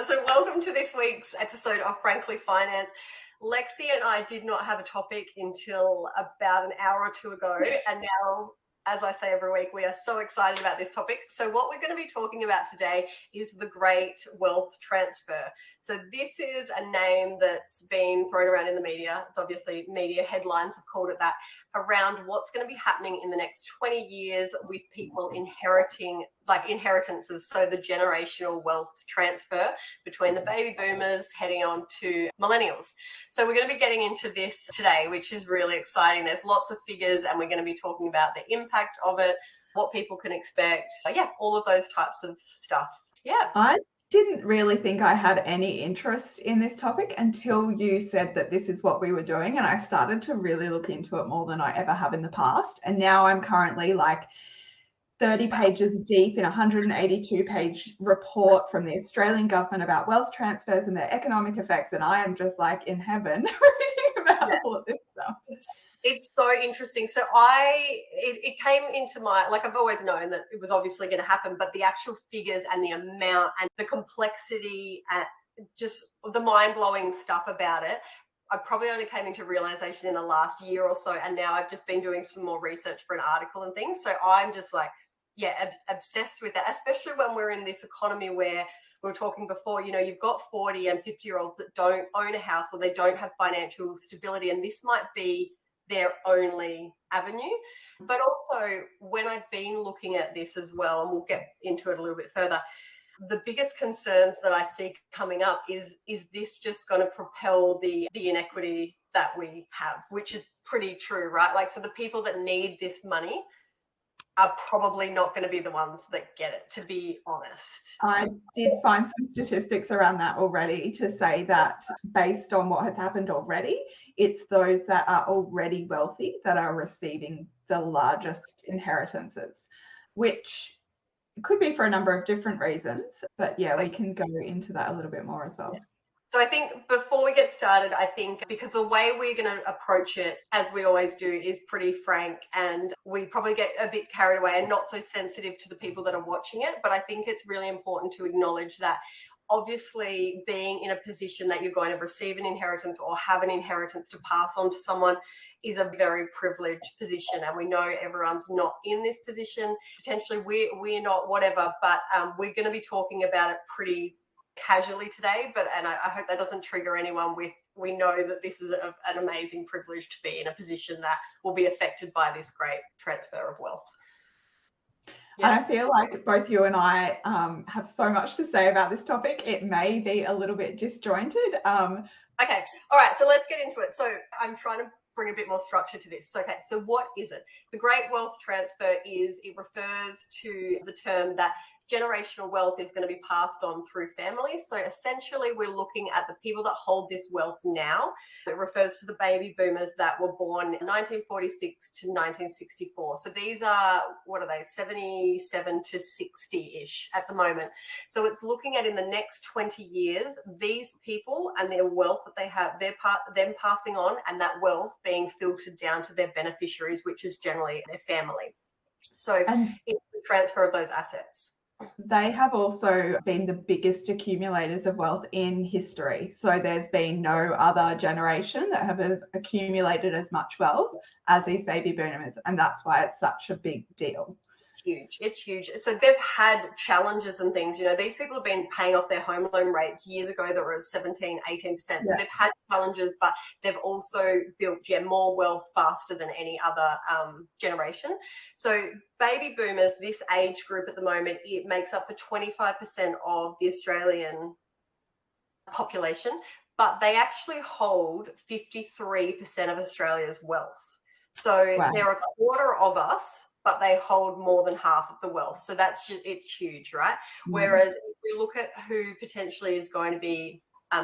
So welcome to this week's episode of Frankly Finance. Lexi and I did not have a topic until about an hour or two ago, and now, as I say every week, we are so excited about this topic. So what we're going to be talking about today is the Great Wealth Transfer. So this is a name that's been thrown around in the media. It's obviously media headlines have called it that, around what's going to be happening in the next 20 years with people inheriting, like inheritances, so the generational wealth transfer between the baby boomers heading on to millennials. So we're going to be getting into this today, which is really exciting. There's lots of figures and we're going to be talking about the impact of it, what people can expect, all of those types of stuff. I didn't really think I had any interest in this topic until you said that this is what we were doing, and I started to really look into it more than I ever have in the past. And now I'm currently like 30 pages deep in a 182-page report from the Australian government about wealth transfers and their economic effects, and I am just like in heaven reading about all of this stuff. It's so interesting. So it came into my, like, I've always known that it was obviously going to happen, but the actual figures and the amount and the complexity and just the mind-blowing stuff about it, I probably only came into realization in the last year or so, and now I've just been doing some more research for an article and things. So I'm just like, obsessed with that, especially when we're in this economy where we were talking before, you've got 40 and 50-year-olds that don't own a house or they don't have financial stability, and this might be their only avenue. But also, when I've been looking at this as well, and we'll get into it a little bit further, the biggest concerns that I see coming up is this just going to propel the inequity that we have, which is pretty true, right? Like, so the people that need this money are probably not going to be the ones that get it, to be honest. I did find some statistics around that already to say that based on what has happened already, it's those that are already wealthy that are receiving the largest inheritances, which could be for a number of different reasons. But we can go into that a little bit more as well. Yeah. So I think before we get started, because the way we're going to approach it, as we always do, is pretty frank, and we probably get a bit carried away and not so sensitive to the people that are watching it. But I think it's really important to acknowledge that obviously being in a position that you're going to receive an inheritance or have an inheritance to pass on to someone is a very privileged position, and we know everyone's not in this position. Potentially we're not, whatever, but we're going to be talking about it pretty casually today, and I hope that doesn't trigger anyone with, we know that this is an amazing privilege to be in a position that will be affected by this great transfer of wealth. And I feel like both you and I have so much to say about this topic. It may be a little bit disjointed. Okay, all right, so let's get into it. So I'm trying to bring a bit more structure to this. Okay, so what is it? The Great Wealth Transfer it refers to the term that generational wealth is going to be passed on through families. So essentially we're looking at the people that hold this wealth now. It refers to the baby boomers that were born in 1946 to 1964. So these are, 77 to 60-ish at the moment. So it's looking at, in the next 20 years, these people and their wealth that they have, them passing on, and that wealth being filtered down to their beneficiaries, which is generally their family. So it's the transfer of those assets. They have also been the biggest accumulators of wealth in history. So there's been no other generation that have accumulated as much wealth as these baby boomers. And that's why it's such a big deal. It's huge. So they've had challenges and things. These people have been paying off their home loan rates years ago that were 17, 18%. So they've had challenges, but they've also built more wealth faster than any other generation. So baby boomers, this age group at the moment, it makes up for 25% of the Australian population, but they actually hold 53% of Australia's wealth. So they're a quarter of us, but they hold more than half of the wealth. So it's huge, right? Whereas if we look at who potentially is going to be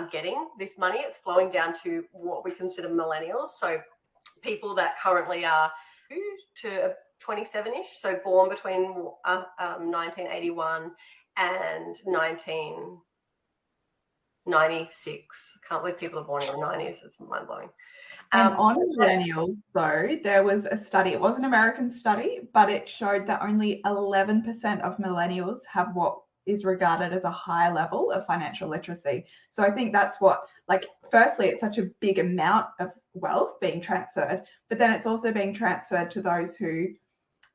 getting this money, it's flowing down to what we consider millennials. So people that currently are to 27-ish, so born between 1981 and 1996. I can't believe people are born in the 90s. It's mind-blowing. And on millennials, though, there was a study, it was an American study, but it showed that only 11% of millennials have what is regarded as a high level of financial literacy. So I think that's what, like, firstly, it's such a big amount of wealth being transferred, but then it's also being transferred to those who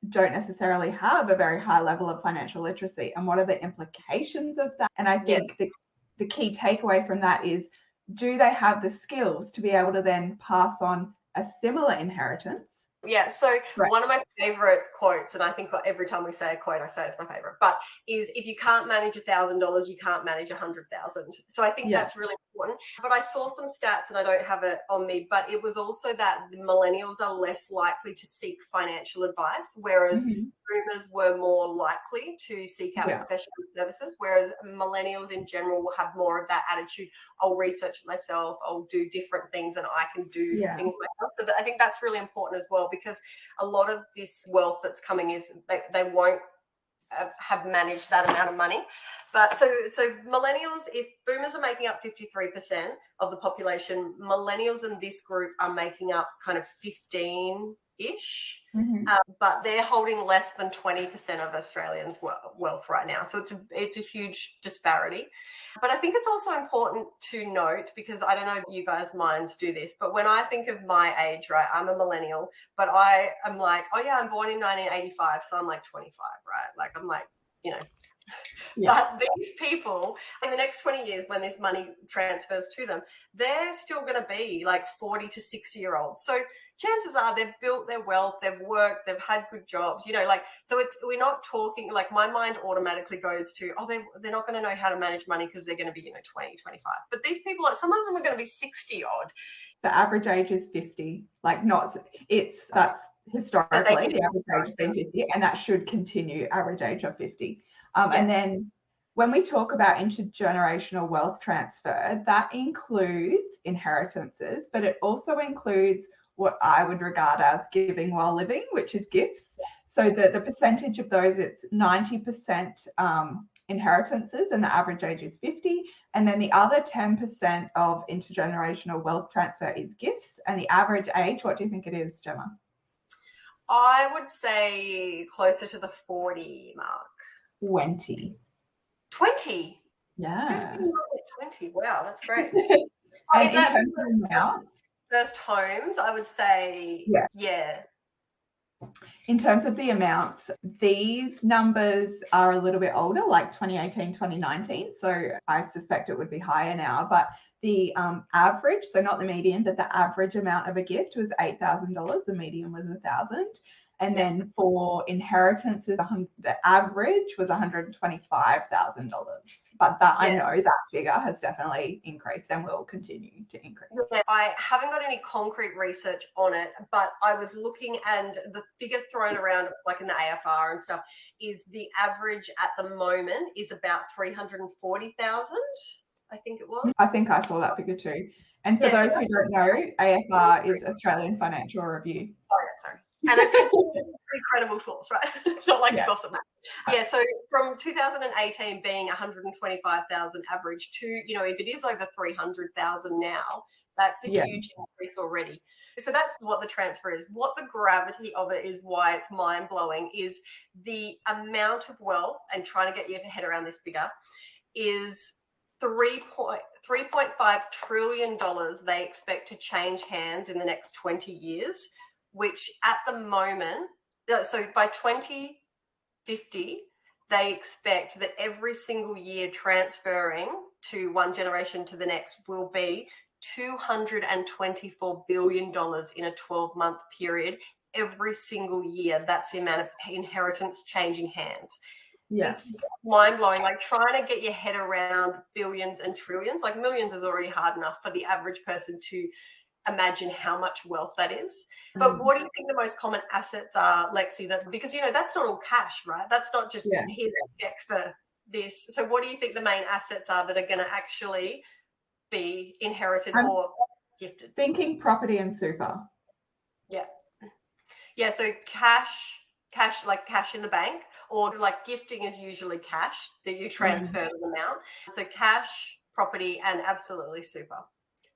don't necessarily have a very high level of financial literacy. And what are the implications of that? And I think the key takeaway from that is, do they have the skills to be able to then pass on a similar inheritance? Yeah, so one of my favorite quotes, and I think every time we say a quote, I say it's my favorite, but is, if you can't manage $1,000, you can't manage 100,000. So I think that's really important. But I saw some stats, and I don't have it on me, but it was also that millennials are less likely to seek financial advice, whereas boomers were more likely to seek out professional services, whereas millennials in general will have more of that attitude. I'll research it myself, I'll do different things, and I can do things myself. So I think that's really important as well, because a lot of this wealth that's coming is they won't have managed that amount of money. But so millennials, if boomers are making up 53% of the population, millennials in this group are making up kind of 15-ish. But they're holding less than 20% of Australians' wealth right now. So it's a huge disparity. But I think it's also important to note, because I don't know if you guys' minds do this, but when I think of my age, right, I'm a millennial, but I am like, oh yeah, I'm born in 1985, so I'm like 25, right? Like, I'm like, you know. But these people, in the next 20 years, when this money transfers to them, they're still going to be like 40 to 60-year-olds. So chances are they've built their wealth, they've worked, they've had good jobs, you know, like, so we're not talking, like, my mind automatically goes to, oh, they're not going to know how to manage money because they're going to be, you know, 20, 25. But these people, some of them are going to be 60 odd. The average age is 50, like, that's historically the average age has been 50, and that should continue, average age of 50. And then when we talk about intergenerational wealth transfer, that includes inheritances, but it also includes what I would regard as giving while living, which is gifts. So the percentage of those, it's 90% inheritances, and the average age is 50. And then the other 10% of intergenerational wealth transfer is gifts. And the average age, what do you think it is, Gemma? I would say closer to the 40 mark. 20. 20? Yeah. 20. Wow, that's great. And is that in terms of amounts? First homes, I would say, yeah. In terms of the amounts, these numbers are a little bit older, like 2018, 2019. So I suspect it would be higher now. But the average, so not the median, but the average amount of a gift was $8,000. The median was $1,000. And then for inheritances, the average was $125,000. But I know that figure has definitely increased and will continue to increase. I haven't got any concrete research on it, but I was looking, and the figure thrown around, like in the AFR and stuff, is the average at the moment is about 340,000. I think it was. I think I saw that figure too. And for those who don't know, AFR is Australian Financial Review. Oh, yeah, sorry. And it's a pretty credible source, right? It's not like a gossip map. Yeah, so from 2018 being 125,000 average to, you know, if it is over 300,000 now, that's a huge increase already. So that's what the transfer is. What the gravity of it is, why it's mind-blowing, is the amount of wealth, and trying to get your head around this figure, is $3.5 trillion they expect to change hands in the next 20 years, which at the moment, so by 2050, they expect that every single year transferring to one generation to the next will be $224 billion in a 12-month period. Every single year, that's the amount of inheritance changing hands. It's mind-blowing, like trying to get your head around billions and trillions. Like millions is already hard enough for the average person to imagine how much wealth that is. But what do you think the most common assets are, Lexi? Because, you know, that's not all cash, right? That's not just here's a check for this. So what do you think the main assets are that are going to actually be inherited or gifted? Thinking property and super. Yeah, so cash, like cash in the bank, or like gifting is usually cash that you transfer an amount. So cash, property, and absolutely super.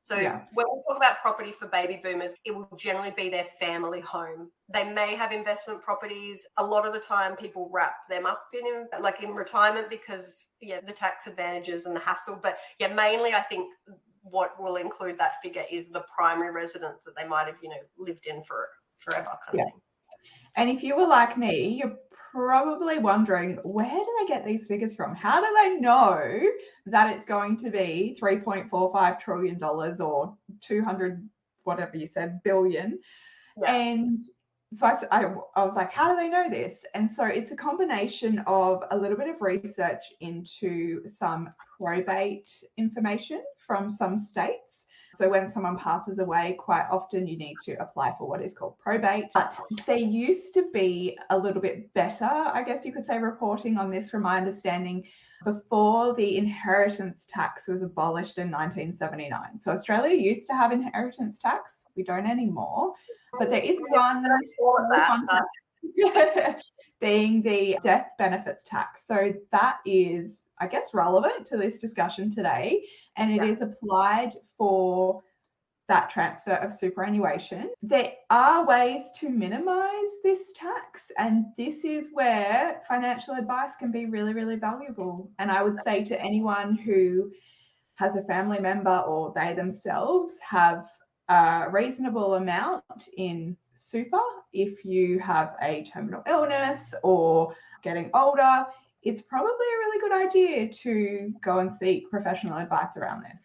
So when we talk about property for baby boomers, it will generally be their family home. They may have investment properties. A lot of the time people wrap them up in retirement because, the tax advantages and the hassle. But mainly I think what will include that figure is the primary residence that they might have, lived in for forever kind of thing. And if you were like me, you're probably wondering, where do they get these figures from? How do they know that it's going to be $3.45 trillion or 200, whatever you said, billion? Yeah. And so I was like, how do they know this? And so it's a combination of a little bit of research into some probate information from some states. So when someone passes away, quite often you need to apply for what is called probate. But there used to be a little bit better, I guess you could say, reporting on this from my understanding before the inheritance tax was abolished in 1979. So Australia used to have inheritance tax. We don't anymore. But there is one being the death benefits tax. So that is, I guess, relevant to this discussion today. And it is applied for that transfer of superannuation. There are ways to minimize this tax. And this is where financial advice can be really, really valuable. And I would say to anyone who has a family member or they themselves have a reasonable amount in super, if you have a terminal illness or getting older, it's probably a really good idea to go and seek professional advice around this.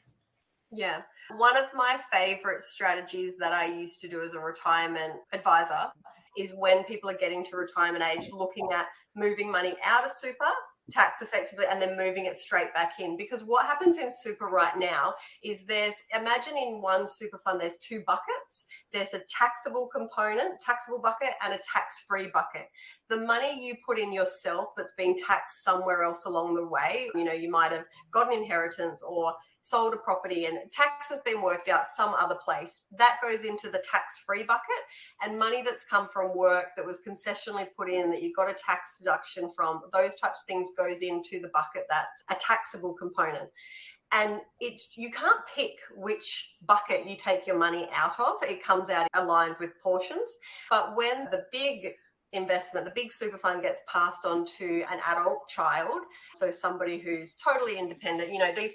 Yeah. One of my favorite strategies that I used to do as a retirement advisor is when people are getting to retirement age, looking at moving money out of super tax effectively and then moving it straight back in. Because what happens in super right now is imagine in one super fund, there's two buckets. There's a taxable bucket and a tax-free bucket. The money you put in yourself that's being taxed somewhere else along the way, you might have got an inheritance or sold a property and tax has been worked out some other place, that goes into the tax-free bucket, and money that's come from work that was concessionally put in that you got a tax deduction from, those types of things goes into the bucket that's a taxable component. And you can't pick which bucket you take your money out of. It comes out aligned with portions. But when the big investment, the big super fund gets passed on to an adult child, so somebody who's totally independent, these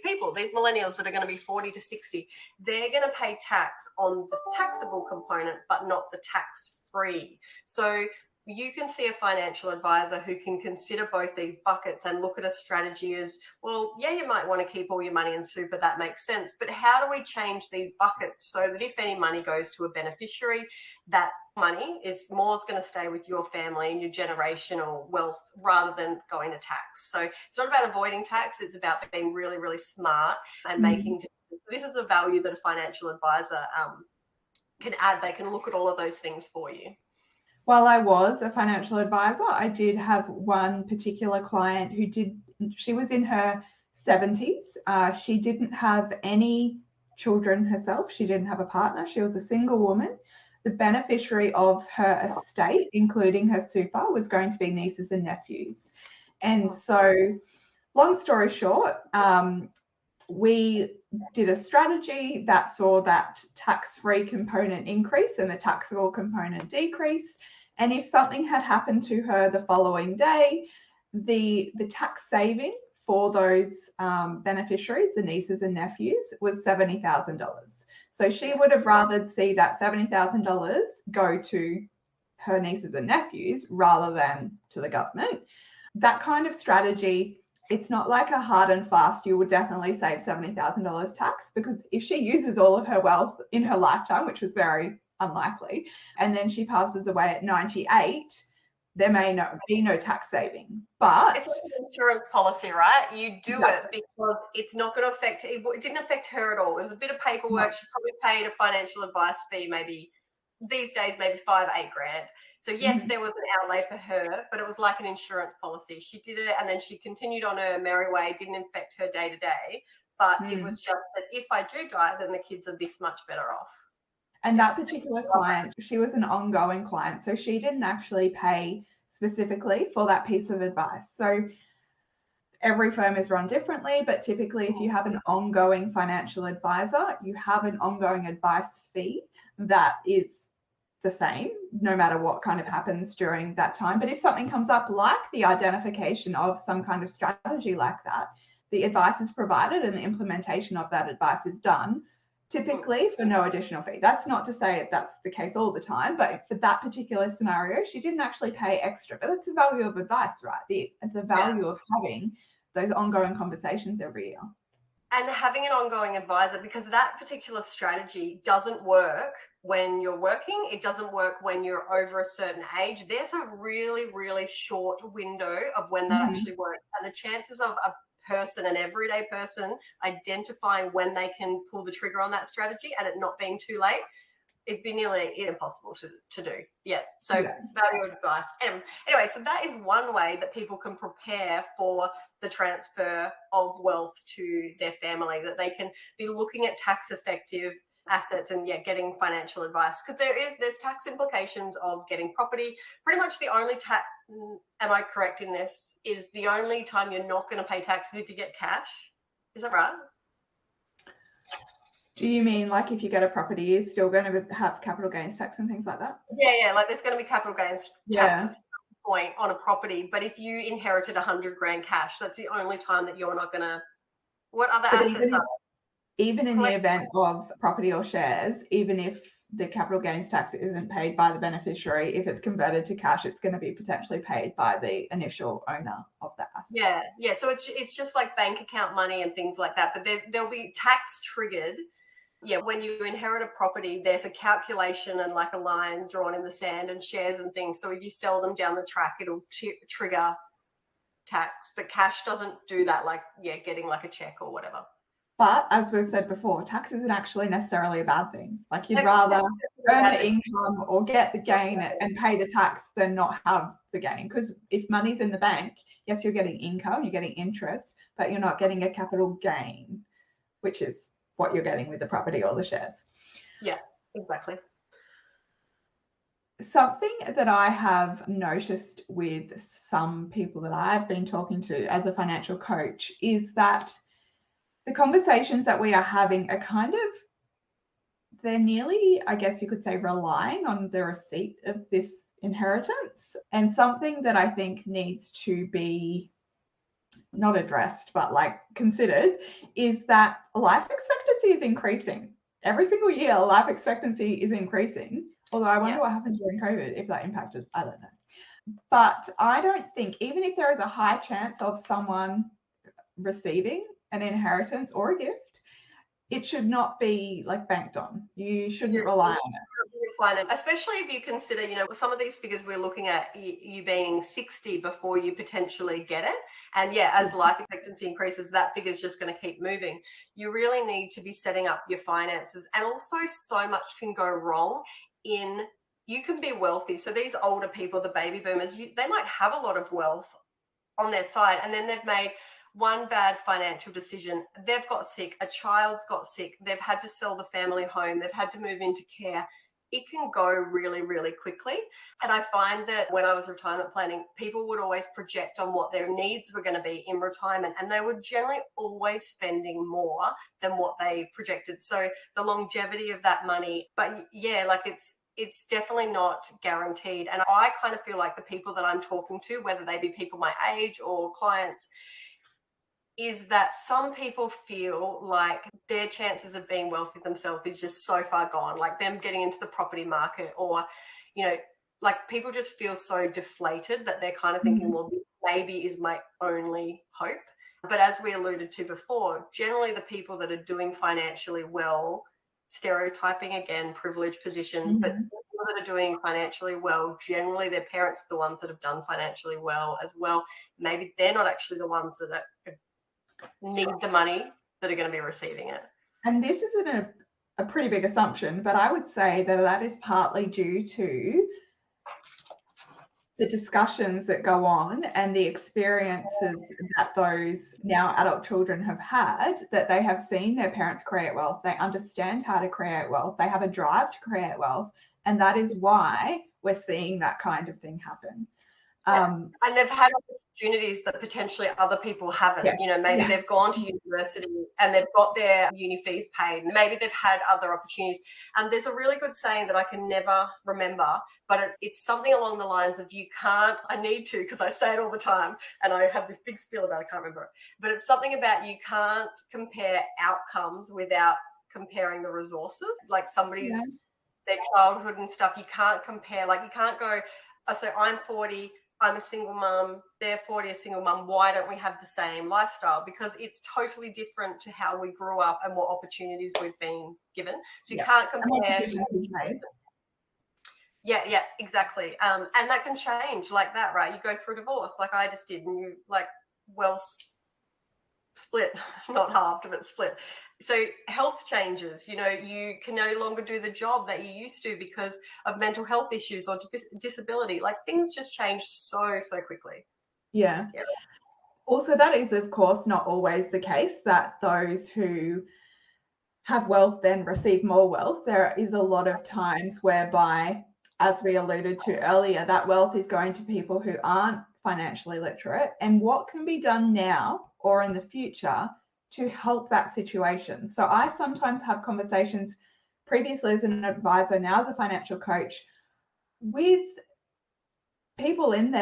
millennials that are going to be 40 to 60, they're going to pay tax on the taxable component, but not the tax-free. So you can see a financial advisor who can consider both these buckets and look at a strategy as, well, you might want to keep all your money in super, that makes sense. But how do we change these buckets so that if any money goes to a beneficiary, that money is going to stay with your family and your generational wealth rather than going to tax? So it's not about avoiding tax, it's about being really, really smart and making decisions. This is a value that a financial advisor can add. They can look at all of those things for you. While I was a financial advisor, I did have one particular client she was in her 70s. She didn't have any children herself. She didn't have a partner. She was a single woman. The beneficiary of her estate, including her super, was going to be nieces and nephews. And so, long story short, we did a strategy that saw that tax-free component increase and the taxable component decrease. And if something had happened to her the following day, the tax saving for those beneficiaries, the nieces and nephews, was $70,000. So she would have rather see that $70,000 go to her nieces and nephews rather than to the government. That kind of strategy, it's not like a hard and fast, you would definitely save $70,000 tax, because if she uses all of her wealth in her lifetime, which was very unlikely, and then she passes away at 98, there may be no tax saving. But it's like an insurance policy, right? You do it because it's not going to affect, it didn't affect her at all. It was a bit of paperwork. She probably paid a financial advice fee, maybe these days, maybe $5,000, $8,000. So yes, there was an outlay for her, but it was like an insurance policy. She did it and then she continued on her merry way, didn't affect her day to day. But it was just that if I do die, then the kids are this much better off. And that particular client, she was an ongoing client, so she didn't actually pay specifically for that piece of advice. So Every firm is run differently, but typically if you have an ongoing financial advisor, you have an ongoing advice fee that is the same no matter what kind of happens during that time. But if something comes up like the identification of some kind of strategy like that, the advice is provided and the implementation of that advice is done, typically for no additional fee. That's not to say that's the case all the time, but for that particular scenario, she didn't actually pay extra. But that's the value of advice, right? The value of having those ongoing conversations every year. And having an ongoing advisor, because that particular strategy doesn't work when you're working. It doesn't work when you're over a certain age. There's a really, really short window of when that actually works. And the chances of a person, an everyday person, identifying when they can pull the trigger on that strategy and it not being too late, it'd be nearly impossible to do. Yeah. So value advice. Anyway, so that is one way that people can prepare for the transfer of wealth to their family, that they can be looking at tax effective assets and getting financial advice, because there's tax implications of getting property. Pretty much the only tax, am I correct in this, is the only time you're not going to pay taxes if you get cash. Is that right? Do you mean like if you get a property, you're still going to have capital gains tax and things like that? Yeah, like there's going to be capital gains tax at some point on a property, but if you inherited 100 grand cash, that's the only time that you're not going to. What other assets are? Even in the event of property or shares, even if the capital gains tax isn't paid by the beneficiary, if it's converted to cash, it's going to be potentially paid by the initial owner of that asset. Yeah. So it's just like bank account money and things like that, but there'll be tax triggered. Yeah, when you inherit a property, there's a calculation and like a line drawn in the sand and shares and things. So if you sell them down the track, it'll trigger tax, but cash doesn't do that, like, getting like a check or whatever. But as we've said before, tax isn't actually necessarily a bad thing. Like you'd rather earn the income or get the gain and pay the tax than not have the gain. Because if money's in the bank, yes, you're getting income, you're getting interest, but you're not getting a capital gain, which is what you're getting with the property or the shares. Yeah, exactly. Something that I have noticed with some people that I've been talking to as a financial coach is that the conversations that we are having are kind of, they're nearly, I guess you could say, relying on the receipt of this inheritance. And something that I think needs to be not addressed, but like considered, is that life expectancy is increasing. Every single year, life expectancy is increasing. Although I wonder what happened during COVID, if that impacted, I don't know. But I don't think, even if there is a high chance of someone receiving an inheritance or a gift, it should not be like banked on. You shouldn't rely on it. Especially if you consider, some of these figures we're looking at, you being 60 before you potentially get it. And as life expectancy increases, that figure is just going to keep moving. You really need to be setting up your finances. And also so much can go wrong you can be wealthy. So these older people, the baby boomers, they might have a lot of wealth on their side, and then they've made one bad financial decision. They've got sick, a child's got sick, they've had to sell the family home, they've had to move into care. It can go really, really quickly. And I find that when I was retirement planning, people would always project on what their needs were going to be in retirement, and they were generally always spending more than what they projected. So the longevity of that money, but like it's definitely not guaranteed. And I kind of feel like the people that I'm talking to, whether they be people my age or clients, is that some people feel like their chances of being wealthy themselves is just so far gone, like them getting into the property market, or, like people just feel so deflated that they're kind of thinking, well, this maybe is my only hope. But as we alluded to before, generally the people that are doing financially well, stereotyping again, privileged position, but people that are doing financially well, generally their parents are the ones that have done financially well as well. Maybe they're not actually the ones that need the money that are going to be receiving it. And this isn't a pretty big assumption, but I would say that is partly due to the discussions that go on and the experiences that those now adult children have had, that they have seen their parents create wealth. They understand how to create wealth. They have a drive to create wealth. And that is why we're seeing that kind of thing happen. And they've had opportunities that potentially other people haven't. Yeah. You know, maybe they've gone to university and they've got their uni fees paid. Maybe they've had other opportunities. And there's a really good saying that I can never remember, but it's something along the lines of I need to, because I say it all the time and I have this big spiel about it, I can't remember it. But it's something about you can't compare outcomes without comparing the resources. Like somebody's, their childhood and stuff, you can't compare. Like you can't go, so I'm 40, I'm a single mum, they're 40, a single mum, why don't we have the same lifestyle? Because it's totally different to how we grew up and what opportunities we've been given. So you can't compare. Yeah, exactly. And that can change like that, right? You go through a divorce like I just did, and you split, not halved, but split. So health changes, you know, you can no longer do the job that you used to because of mental health issues or disability. Like things just change so quickly. Yeah. Also, that is, of course, not always the case, that those who have wealth then receive more wealth. There is a lot of times whereby, as we alluded to earlier, that wealth is going to people who aren't financially literate, and what can be done now or in the future to help that situation. So I sometimes have conversations, previously as an advisor, now as a financial coach, with people in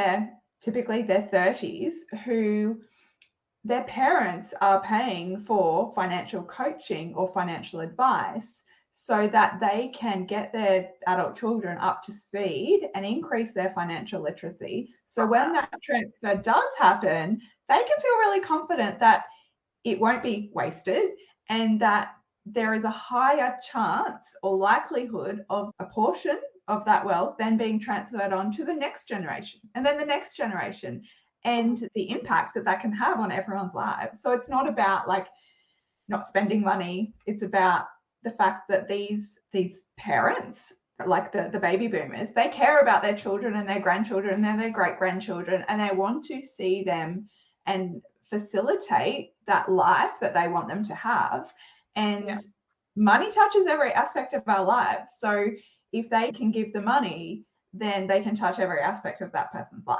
typically their 30s, who their parents are paying for financial coaching or financial advice so that they can get their adult children up to speed and increase their financial literacy. So when that transfer does happen, they can feel really confident that it won't be wasted and that there is a higher chance or likelihood of a portion of that wealth then being transferred on to the next generation and then the next generation, and the impact that can have on everyone's lives. So it's not about like not spending money. It's about the fact that these parents, like the baby boomers, they care about their children and their grandchildren and their great grandchildren, and they want to see them and facilitate that life that they want them to have. And money touches every aspect of our lives. So if they can give the money, then they can touch every aspect of that person's life.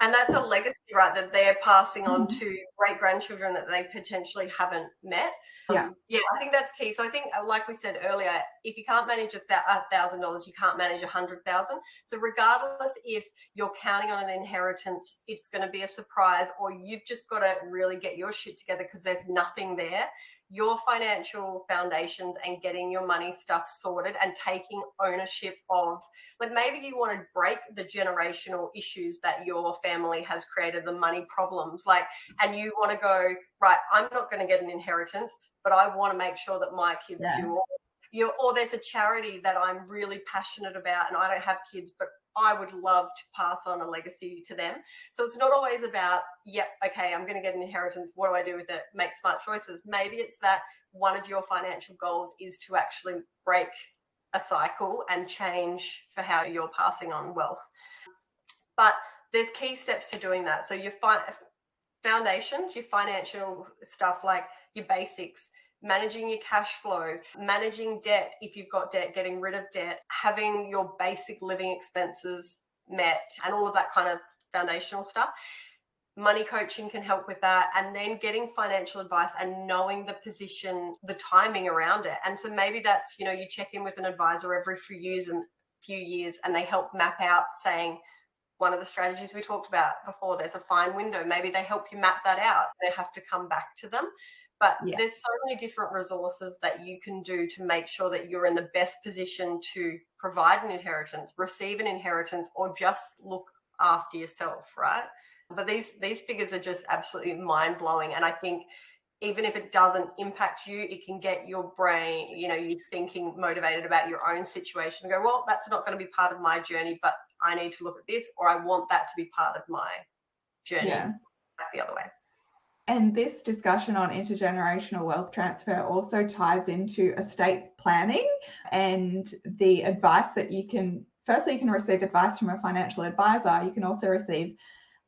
And that's a legacy, right, that they're passing on to great-grandchildren that they potentially haven't met. I think that's key. So I think, like we said earlier, if you can't manage $1,000, you can't manage 100,000. So regardless if you're counting on an inheritance, it's going to be a surprise, or you've just got to really get your shit together because there's nothing there. Your financial foundations and getting your money stuff sorted and taking ownership of, like, maybe you want to break the generational issues that your family has created, the money problems, like, and you want to go, right, I'm not going to get an inheritance, but I want to make sure that my kids do. Or there's a charity that I'm really passionate about and I don't have kids, but I would love to pass on a legacy to them. So it's not always about, okay, I'm going to get an inheritance. What do I do with it? Make smart choices. Maybe it's that one of your financial goals is to actually break a cycle and change for how you're passing on wealth. But there's key steps to doing that. So your foundations, your financial stuff, like your basics, managing your cash flow, managing debt if you've got debt, getting rid of debt, having your basic living expenses met, and all of that kind of foundational stuff. Money coaching can help with that, and then getting financial advice and knowing the position, the timing around it. And so maybe that's, you check in with an advisor every few years and they help map out, saying, one of the strategies we talked about before, there's a fine window. Maybe they help you map that out. They have to come back to them. But there's so many different resources that you can do to make sure that you're in the best position to provide an inheritance, receive an inheritance, or just look after yourself, right? But these figures are just absolutely mind-blowing. And I think even if it doesn't impact you, it can get your brain, you thinking motivated about your own situation and go, well, that's not going to be part of my journey, but I need to look at this, or I want that to be part of my journey. The other way. And this discussion on intergenerational wealth transfer also ties into estate planning and the advice that you can receive advice from a financial advisor. You can also receive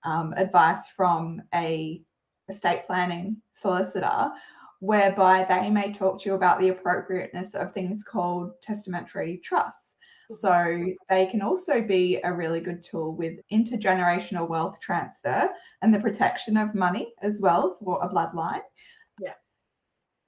advice from a estate planning solicitor, whereby they may talk to you about the appropriateness of things called testamentary trusts. So they can also be a really good tool with intergenerational wealth transfer and the protection of money as well for a bloodline. Yeah.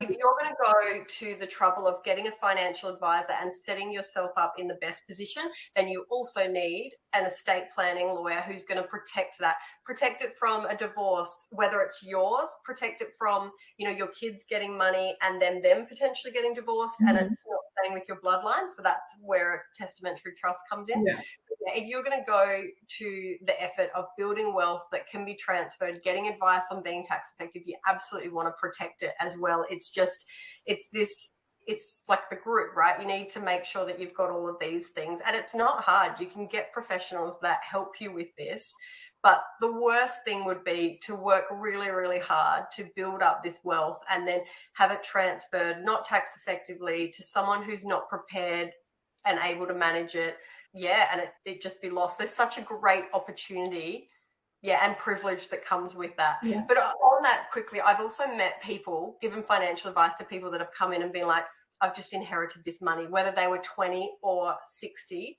If you're going to go to the trouble of getting a financial advisor and setting yourself up in the best position, then you also need an estate planning lawyer who's going to protect that, protect it from a divorce, whether it's yours, protect it from, your kids getting money and then them potentially getting divorced, and it's not staying with your bloodline. So that's where a testamentary trust comes in. Yeah. If you're going to go to the effort of building wealth that can be transferred, getting advice on being tax effective, you absolutely want to protect it as well. It's like the group, right? You need to make sure that you've got all of these things, and it's not hard. You can get professionals that help you with this. But the worst thing would be to work really, really hard to build up this wealth and then have it transferred, not tax effectively, to someone who's not prepared and able to manage it. Yeah, and it just be lost. There's such a great opportunity, and privilege that comes with that. Yeah. But on that quickly, I've also met people, given financial advice to people that have come in and been like, I've just inherited this money, whether they were 20 or 60,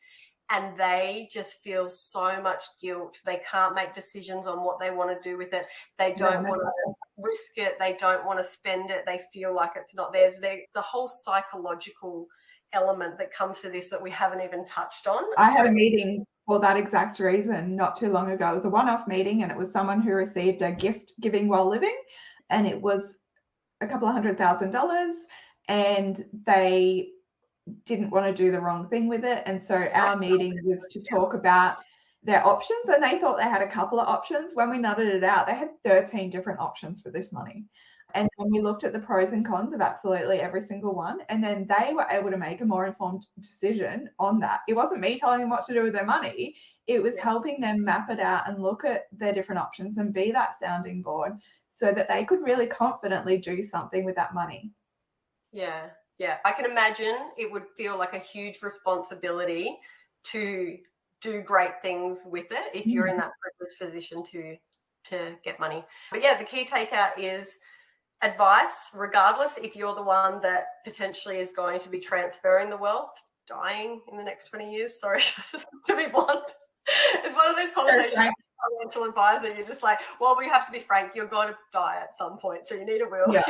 and they just feel so much guilt. They can't make decisions on what they want to do with it. They don't want to risk it. They don't want to spend it. They feel like it's not theirs. There's a whole psychological element that comes to this that we haven't even touched on. I had a meeting for that exact reason not too long ago. It was a one-off meeting, and it was someone who received a gift giving while living, and it was a couple of $100,000, and they didn't want to do the wrong thing with it. And so our meeting was to talk about their options, and they thought they had a couple of options. When we nutted it out, they had 13 different options for this money. And when we looked at the pros and cons of absolutely every single one, and then they were able to make a more informed decision on that. It wasn't me telling them what to do with their money. It was helping them map it out and look at their different options and be that sounding board so that they could really confidently do something with that money. Yeah. I can imagine it would feel like a huge responsibility to do great things with it if you're in that privileged position to get money. But yeah, the key takeout is advice, regardless if you're the one that potentially is going to be transferring the wealth, dying in the next 20 years. Sorry to be blunt. It's one of those conversations with a financial advisor. You're just like, well, we have to be frank, you're going to die at some point, so you need a will. Yeah.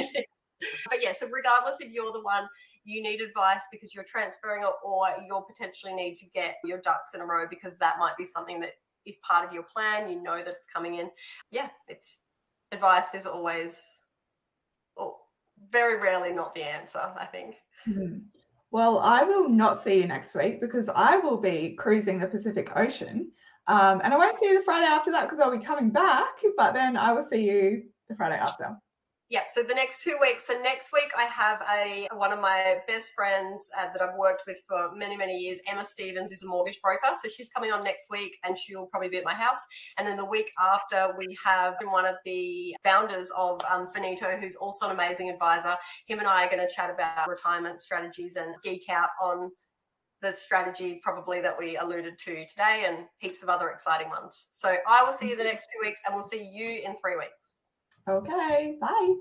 But yeah, so regardless if you're the one, you need advice because you're transferring it, or you'll potentially need to get your ducks in a row because that might be something that is part of your plan. You know that it's coming in. Yeah, it's advice is always, very rarely not the answer, I think. Well, I will not see you next week because I will be cruising the Pacific Ocean. And I won't see you the Friday after that because I'll be coming back, but then I will see you the Friday after. Yeah, so the next 2 weeks. So next week I have one of my best friends that I've worked with for many, many years. Emma Stevens is a mortgage broker. So she's coming on next week and she'll probably be at my house. And then the week after we have one of the founders of Finito, who's also an amazing advisor. Him and I are going to chat about retirement strategies and geek out on the strategy probably that we alluded to today and heaps of other exciting ones. So I will see you the next 2 weeks and we'll see you in 3 weeks. Okay, bye.